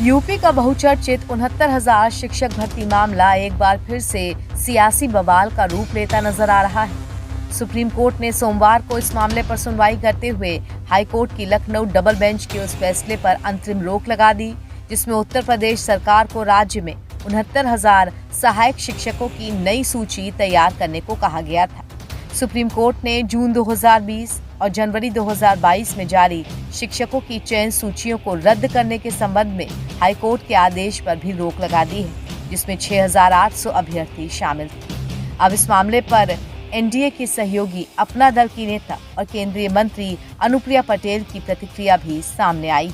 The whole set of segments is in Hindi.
यूपी का बहुचर्चित 69,000 शिक्षक भर्ती मामला एक बार फिर से सियासी बवाल का रूप लेता नजर आ रहा है। सुप्रीम कोर्ट ने सोमवार को इस मामले पर सुनवाई करते हुए हाई कोर्ट की लखनऊ डबल बेंच के उस फैसले पर अंतरिम रोक लगा दी, जिसमें उत्तर प्रदेश सरकार को राज्य में 69,000 सहायक शिक्षकों की नई सूची तैयार करने को कहा गया था। सुप्रीम कोर्ट ने जून 2020 और जनवरी 2022 में जारी शिक्षकों की चयन सूचियों को रद्द करने के संबंध में हाई कोर्ट के आदेश पर भी रोक लगा दी है, जिसमें 6,800 अभ्यर्थी शामिल थे। अब इस मामले पर एनडीए की सहयोगी अपना दल की नेता और केंद्रीय मंत्री अनुप्रिया पटेल की प्रतिक्रिया भी सामने आई।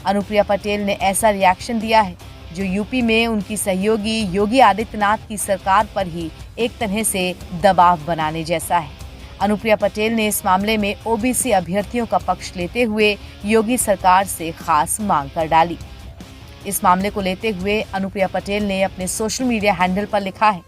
अनुप्रिया पटेल ने ऐसा रिएक्शन दिया है जो यूपी में उनकी सहयोगी योगी आदित्यनाथ की सरकार पर ही एक तरह से दबाव बनाने जैसा है। अनुप्रिया पटेल ने इस मामले में ओबीसी अभ्यर्थियों का पक्ष लेते हुए योगी सरकार से खास मांग कर डाली। इस मामले को लेते हुए अनुप्रिया पटेल ने अपने सोशल मीडिया हैंडल पर लिखा है,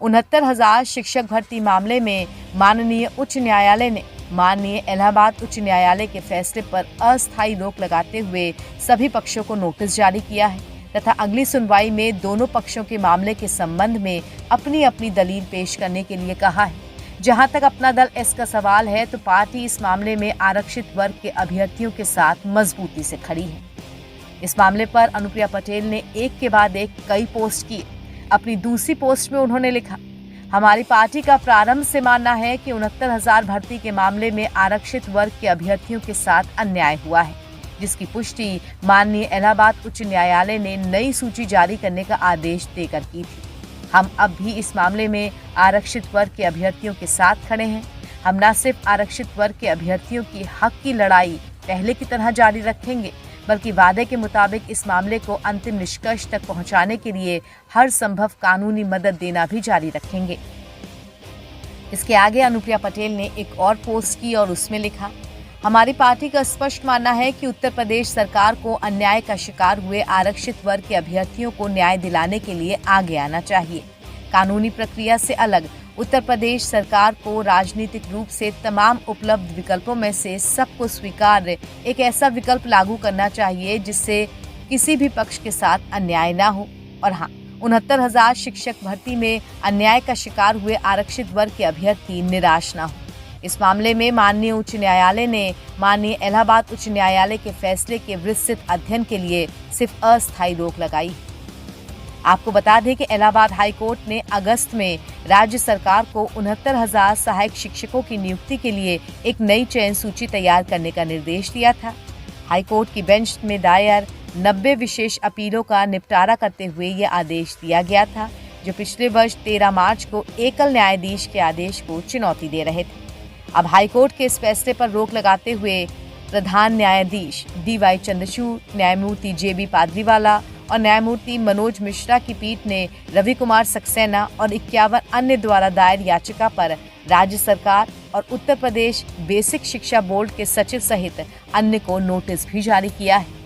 69,000 शिक्षक भर्ती मामले में माननीय उच्च न्यायालय ने माननीय इलाहाबाद उच्च न्यायालय के फैसले पर अस्थायी रोक लगाते हुए सभी पक्षों को नोटिस जारी किया है तथा अगली सुनवाई में दोनों पक्षों के मामले के संबंध में अपनी अपनी दलील पेश करने के लिए कहा है। जहां तक अपना दल इसका सवाल है तो पार्टी इस मामले में आरक्षित वर्ग के अभ्यर्थियों के साथ मजबूती से खड़ी है। इस मामले पर अनुप्रिया पटेल ने एक के बाद एक कई पोस्ट किए। अपनी दूसरी पोस्ट में उन्होंने लिखा, हमारी पार्टी का प्रारंभ से मानना है कि 69,000 भर्ती के मामले में आरक्षित वर्ग के अभ्यर्थियों के साथ अन्याय हुआ है, जिसकी पुष्टि माननीय इलाहाबाद उच्च न्यायालय ने नई सूची जारी करने का आदेश देकर की थी। हम अब भी इस मामले में आरक्षित वर्ग के अभ्यर्थियों के साथ खड़े हैं। हम न सिर्फ आरक्षित वर्ग के अभ्यर्थियों की हक की लड़ाई पहले की तरह जारी रखेंगे, बल्कि वादे के मुताबिक इस मामले को अंतिम निष्कर्ष तक पहुंचाने के लिए हर संभव कानूनी मदद देना भी जारी रखेंगे। इसके आगे अनुप्रिया पटेल ने एक और पोस्ट की और उसमें लिखा, हमारी पार्टी का स्पष्ट मानना है कि उत्तर प्रदेश सरकार को अन्याय का शिकार हुए आरक्षित वर्ग के अभ्यर्थियों को न्याय दिलाने के लिए आगे आना चाहिए। कानूनी प्रक्रिया से अलग उत्तर प्रदेश सरकार को राजनीतिक रूप से तमाम उपलब्ध विकल्पों में से सबको स्वीकार्य एक ऐसा विकल्प लागू करना चाहिए जिससे किसी भी पक्ष के साथ अन्याय न हो। और हाँ, 69,000 शिक्षक भर्ती में अन्याय का शिकार हुए आरक्षित वर्ग के अभ्यर्थी निराश न हो। इस मामले में माननीय उच्च न्यायालय ने माननीय इलाहाबाद उच्च न्यायालय के फैसले के विस्तृत अध्ययन के लिए सिर्फ अस्थायी रोक लगाई। आपको बता दें कि इलाहाबाद हाई कोर्ट ने अगस्त में राज्य सरकार को 69,000 सहायक शिक्षकों की नियुक्ति के लिए एक नई चयन सूची तैयार करने का निर्देश दिया था। हाई कोर्ट की बेंच में दायर 90 विशेष अपीलों का निपटारा करते हुए ये आदेश दिया गया था, जो पिछले वर्ष 13 मार्च को एकल न्यायाधीश के आदेश को चुनौती दे रहे थे। अब हाईकोर्ट के इस फैसले पर रोक लगाते हुए प्रधान न्यायाधीश DY चंद्रचूड़, न्यायमूर्ति JB पाद्रीवाला और न्यायमूर्ति मनोज मिश्रा की पीठ ने रवि कुमार सक्सेना और 51 अन्य द्वारा दायर याचिका पर राज्य सरकार और उत्तर प्रदेश बेसिक शिक्षा बोर्ड के सचिव सहित अन्य को नोटिस भी जारी किया है।